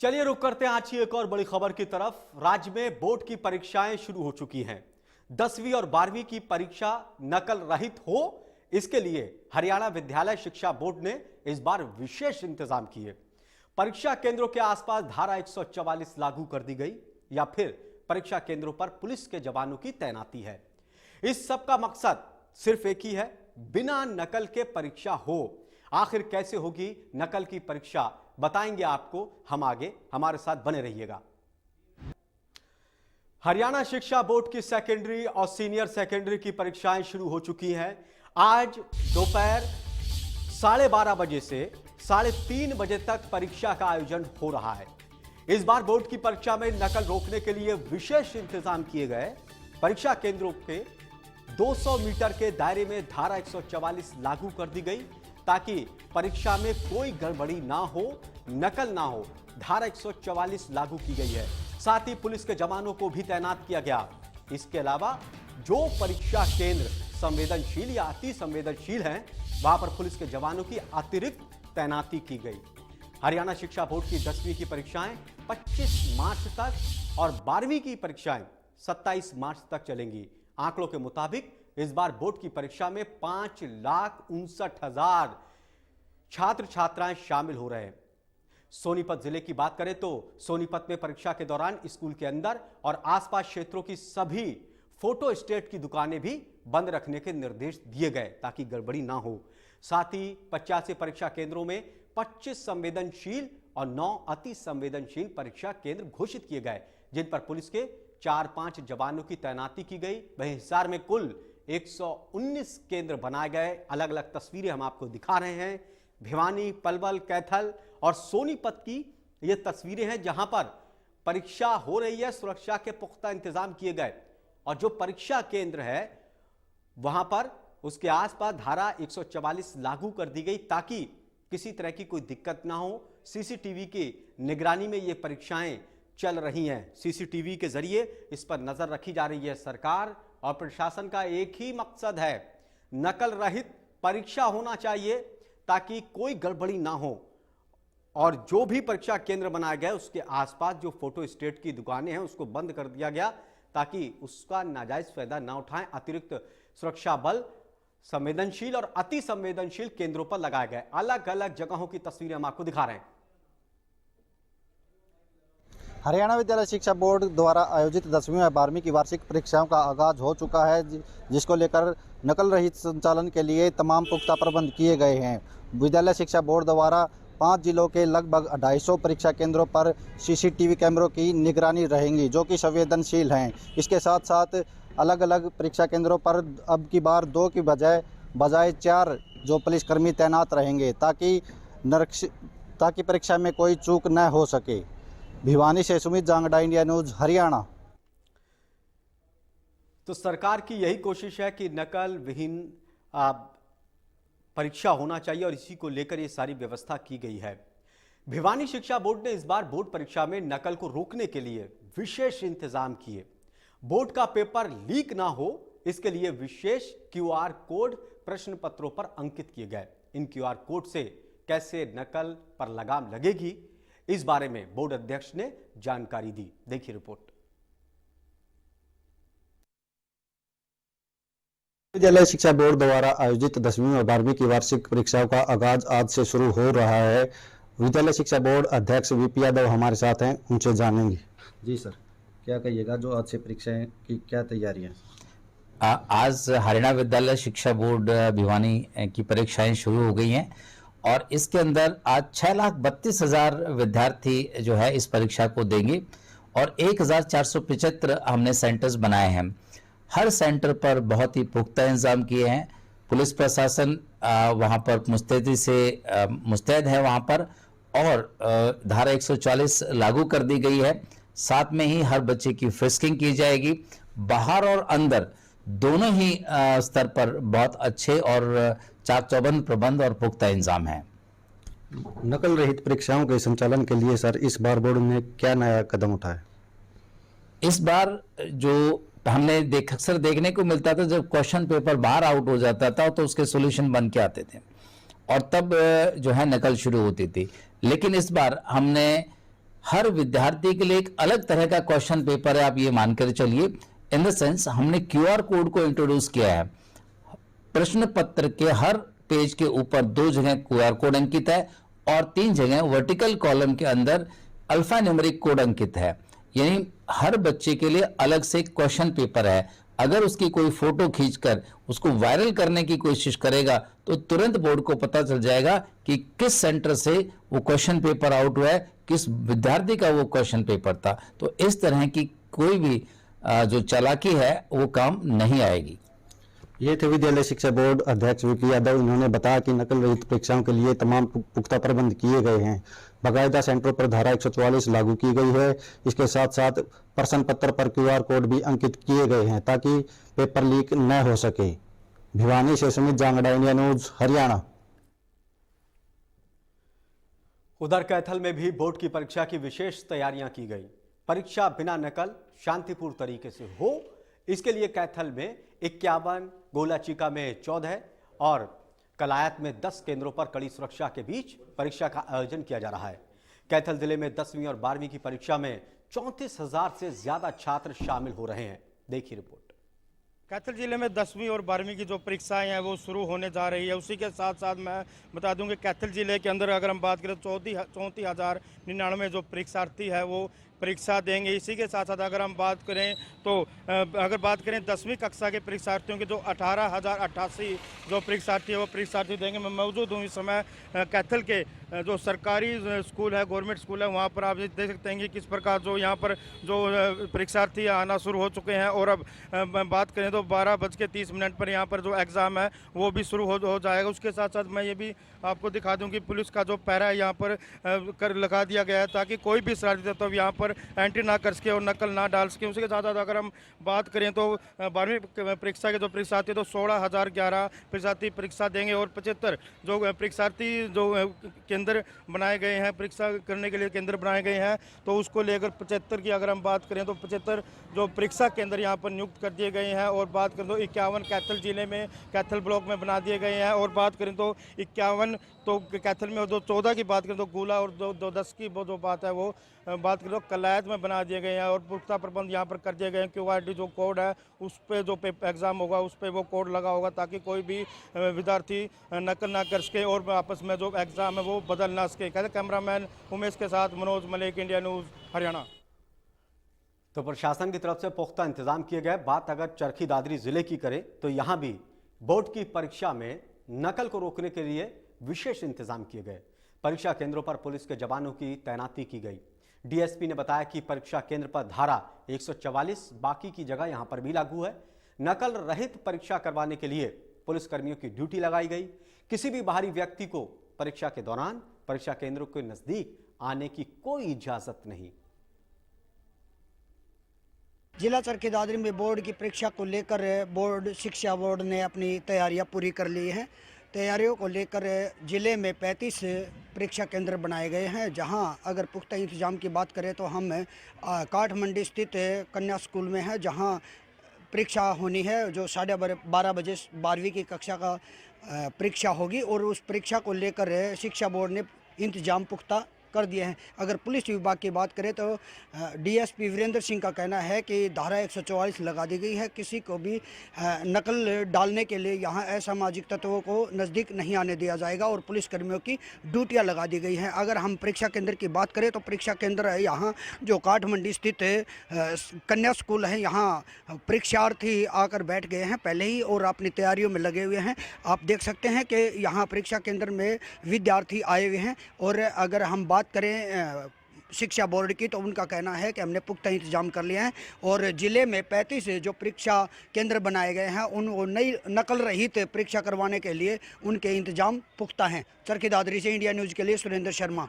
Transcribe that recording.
चलिए रुक करते हैं आज की एक और बड़ी खबर की तरफ। राज्य में बोर्ड की परीक्षाएं शुरू हो चुकी हैं। 10वीं और 12वीं की परीक्षा नकल रहित हो, इसके लिए हरियाणा विद्यालय शिक्षा बोर्ड ने इस बार विशेष इंतजाम किए। परीक्षा केंद्रों के आसपास धारा 144 लागू कर दी गई या फिर परीक्षा केंद्रों पर पुलिस के जवानों की तैनाती है। इस सब का मकसद सिर्फ एक ही है, बिना नकल के परीक्षा हो। आखिर कैसे होगी नकल की परीक्षा, बताएंगे आपको हम आगे, हमारे साथ बने रहिएगा। हरियाणा शिक्षा बोर्ड की सेकेंडरी और सीनियर सेकेंडरी की परीक्षाएं शुरू हो चुकी हैं। आज दोपहर 12:30 बजे से 3:30 बजे तक परीक्षा का आयोजन हो रहा है। इस बार बोर्ड की परीक्षा में नकल रोकने के लिए विशेष इंतजाम किए गए। परीक्षा केंद्रों के 200 मीटर के दायरे में धारा 144 लागू कर दी गई ताकि परीक्षा में कोई गड़बड़ी ना हो, नकल ना हो। धारा 144 लागू की गई है। साथ ही पुलिस के जवानों को भी तैनात किया गया। इसके अलावा जो परीक्षा केंद्र संवेदनशील या अति संवेदनशील हैं, वहां पर पुलिस के जवानों की अतिरिक्त तैनाती की गई। हरियाणा शिक्षा बोर्ड की 10वीं की परीक्षाएं 25 मार्च तक और 12वीं की परीक्षाएं 27 मार्च तक चलेंगी। आंकड़ों के मुताबिक इस बार बोर्ड की परीक्षा में 5,59,000 छात्र छात्राएं शामिल हो रहे हैं। सोनीपत जिले की बात करें तो सोनीपत में परीक्षा के दौरान स्कूल के अंदर और आसपास क्षेत्रों की सभी फोटो स्टेट की दुकानें भी बंद रखने के निर्देश दिए गए ताकि गड़बड़ी ना हो। साथ ही 85 परीक्षा केंद्रों में 25 संवेदनशील और 9 अति संवेदनशील परीक्षा केंद्र घोषित किए गए, जिन पर पुलिस के 4-5 जवानों की तैनाती की गई। वहीं हिसार में कुल 119 केंद्र बनाए गए। अलग अलग तस्वीरें हम आपको दिखा रहे हैं। भिवानी, पलवल, कैथल और सोनीपत की ये तस्वीरें हैं जहां पर परीक्षा हो रही है। सुरक्षा के पुख्ता इंतजाम किए गए और जो परीक्षा केंद्र है वहां पर उसके आसपास धारा 144 लागू कर दी गई ताकि किसी तरह की कोई दिक्कत ना हो। सीसीटीवी की निगरानी में ये परीक्षाएं चल रही हैं। सीसीटीवी के जरिए इस पर नजर रखी जा रही है। सरकार और प्रशासन का एक ही मकसद है, नकल रहित परीक्षा होना चाहिए ताकि कोई गड़बड़ी ना हो। और जो भी परीक्षा केंद्र बनाया गया उसके आसपास जो फोटो स्टेट की दुकानें हैं उसको बंद कर दिया गया ताकि उसका नाजायज फायदा ना उठाएं। अतिरिक्त सुरक्षा बल संवेदनशील और अति संवेदनशील केंद्रों पर लगाए गए। अलग अलग जगहों की तस्वीरें हम आपको दिखा रहे हैं। हरियाणा विद्यालय शिक्षा बोर्ड द्वारा आयोजित 10वीं और 12वीं की वार्षिक परीक्षाओं का आगाज हो चुका है, जिसको लेकर नकल रहित संचालन के लिए तमाम पुख्ता प्रबंध किए गए हैं। विद्यालय शिक्षा बोर्ड द्वारा 5 जिलों के लगभग 250 परीक्षा केंद्रों पर सीसीटीवी कैमरों की निगरानी रहेंगी, जो कि संवेदनशील हैं। इसके साथ साथ अलग अलग परीक्षा केंद्रों पर अब की बार 2 की बजाय 4 जो पुलिसकर्मी तैनात रहेंगे ताकि परीक्षा में कोई चूक न हो सके। भिवानी से सुमित जांगड़ा, इंडिया न्यूज, हरियाणा। तो सरकार की यही कोशिश है कि नकल विहीन परीक्षा होना चाहिए और इसी को लेकर ये सारी व्यवस्था की गई है। भिवानी शिक्षा बोर्ड ने इस बार बोर्ड परीक्षा में नकल को रोकने के लिए विशेष इंतजाम किए। बोर्ड का पेपर लीक ना हो, इसके लिए विशेष QR कोड प्रश्न पत्रों पर अंकित किए गए। इन QR कोड से कैसे नकल पर लगाम लगेगी, इस बारे में बोर्ड अध्यक्ष ने जानकारी दी। देखिए रिपोर्ट। विद्यालय शिक्षा बोर्ड द्वारा आयोजित 10वीं और 12वीं की वार्षिक परीक्षाओं का आगाज आज से शुरू हो रहा है। विद्यालय शिक्षा बोर्ड अध्यक्ष VP यादव हमारे साथ हैं, उनसे जानेंगे। जी सर, क्या कहिएगा, जो आज से परीक्षाएं की क्या तैयारियां? आज हरियाणा विद्यालय शिक्षा बोर्ड भिवानी की परीक्षाएं शुरू हो गई हैं और इसके अंदर आज 6,32,000 विद्यार्थी जो है इस परीक्षा को देंगे और 1,475 हमने सेंटर्स बनाए हैं। हर सेंटर पर बहुत ही पुख्ता इंतजाम किए हैं। पुलिस प्रशासन वहां पर मुस्तैदी से मुस्तैद है वहां पर और धारा 144 लागू कर दी गई है। साथ में ही हर बच्चे की फ्रिस्किंग की जाएगी। बाहर और अंदर दोनों ही स्तर पर बहुत अच्छे और चाक चौबंद प्रबंध और पुख्ता इंतजाम है। नकल रहित परीक्षाओं के संचालन के लिए सर इस बार बोर्ड ने क्या नया कदम उठाया? इस बार जो हमने अक्सर देखने को मिलता था, जब क्वेश्चन पेपर बाहर आउट हो जाता था तो उसके सॉल्यूशन बन के आते थे और तब जो है नकल शुरू होती थी। लेकिन इस बार हमने हर विद्यार्थी के लिए एक अलग तरह का क्वेश्चन पेपर है, आप ये मानकर चलिए। इन द सेंस हमने QR कोड को इंट्रोड्यूस किया है। प्रश्न पत्र के हर पेज के ऊपर 2 जगह QR कोड अंकित है और 3 जगह वर्टिकल कॉलम के अंदर अल्फा न्यूमेरिक कोड अंकित है। यानी हर बच्चे के लिए अलग से क्वेश्चन पेपर है। अगर उसकी कोई फोटो खींचकर उसको वायरल करने की कोशिश करेगा तो तुरंत बोर्ड को पता चल जाएगा कि किस सेंटर से वो क्वेश्चन पेपर आउट हुआ है, किस विद्यार्थी का वो क्वेश्चन पेपर था। तो इस तरह की कोई भी जो चालाकी है वो काम नहीं आएगी। ये थे विद्यालय शिक्षा बोर्ड अध्यक्ष वीपी यादव। इन्होंने बताया कि नकल रहित परीक्षाओं के लिए तमाम पुख्ता प्रबंध किए गए हैं। बाकायदा सेंटरों पर धारा 144 लागू की गई है। इसके साथ साथ प्रश्न पत्र पर QR कोड भी अंकित किए गए हैं ताकि पेपर लीक न हो सके। भिवानी से सुमित जांगड़ा, इंडिया न्यूज, हरियाणा। उधर कैथल में भी बोर्ड की परीक्षा की विशेष तैयारियां की गई। परीक्षा बिना नकल शांतिपूर्ण तरीके से हो, इसके लिए कैथल में 51, गोलाचिका में 14 और कलायत में 10 केंद्रों पर कड़ी सुरक्षा के बीच परीक्षा का आयोजन किया जा रहा है। कैथल जिले में 10वीं और 12वीं की परीक्षा में 34,000 से ज्यादा छात्र शामिल हो रहे हैं। देखिए रिपोर्ट। कैथल जिले में 10वीं और 12वीं की जो परीक्षाएं हैं वो शुरू होने जा रही है। उसी के साथ साथ मैं बता दूं कि कैथल जिले के अंदर अगर हम बात करें 34,099 जो परीक्षार्थी है वो परीक्षा देंगे। इसी के साथ साथ अगर हम बात करें तो अगर बात करें 10वीं कक्षा के परीक्षार्थियों के जो 18,088 जो परीक्षार्थी है वो परीक्षार्थी देंगे। मैं मौजूद हूँ इस समय कैथल के जो सरकारी स्कूल है, गवर्नमेंट स्कूल है, वहाँ पर आप देख सकते हैं कि किस प्रकार जो यहाँ पर जो परीक्षार्थी आना शुरू हो चुके हैं। और अब बात करें तो 12:30 पर यहाँ पर जो एग्ज़ाम है वो भी शुरू हो जाएगा। उसके साथ साथ मैं ये भी आपको दिखा दूँ कि पुलिस का जो पैरा है यहाँ पर लगा दिया गया है ताकि कोई भी शरारती तत्व यहाँ पर एंट्री ना कर सके और नकल ना डाल सके। उसके साथ साथ अगर हम बात करें तो 12वीं परीक्षा के जो परीक्षार्थी तो 16,011 परीक्षार्थी परीक्षा देंगे और 75 जो परीक्षार्थी जो केंद्र बनाए गए हैं, परीक्षा करने के लिए केंद्र बनाए गए हैं, तो उसको लेकर 75 की अगर हम बात करें तो 75 जो परीक्षा केंद्र यहाँ पर नियुक्त कर दिए गए हैं। और बात करें तो 51 कैथल जिले में कैथल ब्लॉक में बना दिए गए हैं। और बात करें तो 51 तो कैथल में, जो 14 की बात करें तो गोला और जो 10 की वो जो बात है वो बात करें तो कलायत में बना दिए गए हैं। और पुख्ता प्रबंध यहाँ पर कर दिए गए हैं। QRD जो कोड है उस पर जो एग्ज़ाम होगा उस पर वो कोड लगा होगा ताकि कोई भी विद्यार्थी नकल ना कर सके और आपस में जो एग्ज़ाम है वो बदल ना सके। कहते कैमरामैन उमेश के साथ मनोज मलिक, इंडिया न्यूज़, हरियाणा। तो प्रशासन की तरफ से पुख्ता इंतजाम किए गए। बात अगर चरखी दादरी जिले की करें तो यहां भी बोर्ड की परीक्षा में नकल को रोकने के लिए विशेष इंतजाम किए गए। परीक्षा केंद्रों पर पुलिस के जवानों की तैनाती की गई। DSP ने बताया कि परीक्षा केंद्र पर धारा 144 बाकी की जगह यहां पर भी लागू है। नकल रहित परीक्षा करवाने के लिए पुलिस कर्मियों की ड्यूटी लगाई गई। किसी भी बाहरी व्यक्ति को परीक्षा के दौरान परीक्षा केंद्रों के नजदीक आने की कोई इजाजत नहीं। जिला चरखी दादरी में बोर्ड की परीक्षा को लेकर बोर्ड शिक्षा बोर्ड ने अपनी तैयारियां पूरी कर ली हैं। तैयारियों को लेकर जिले में 35 परीक्षा केंद्र बनाए गए हैं, जहां अगर पुख्ता इंतजाम की बात करें तो हम काठमंडी स्थित कन्या स्कूल में है, जहां परीक्षा होनी है जो 12:30 बजे 12वीं की कक्षा का परीक्षा होगी। और उस परीक्षा को लेकर शिक्षा बोर्ड ने इंतजाम पुख्ता कर दिए हैं। अगर पुलिस विभाग की बात करें तो DSP वीरेंद्र सिंह का कहना है कि धारा 144 लगा दी गई है। किसी को भी नकल डालने के लिए यहाँ असामाजिक तत्वों को नज़दीक नहीं आने दिया जाएगा और पुलिसकर्मियों की ड्यूटियाँ लगा दी गई हैं। अगर हम परीक्षा केंद्र की बात करें तो परीक्षा केंद्र है यहाँ जो काठमंडी स्थित कन्या स्कूल है, यहाँ परीक्षार्थी आकर बैठ गए हैं पहले ही और अपनी तैयारियों में लगे हुए हैं। आप देख सकते हैं कि यहाँ परीक्षा केंद्र में विद्यार्थी आए हुए हैं। और अगर हम बात करें शिक्षा बोर्ड की तो उनका कहना है कि हमने पुख्ता इंतजाम कर लिया है और जिले में 35 जो परीक्षा केंद्र बनाए गए हैं उन नई नकल रहित परीक्षा करवाने के लिए उनके इंतजाम पुख्ता हैं। चरखी दादरी से इंडिया न्यूज़ के लिए सुरेंद्र शर्मा।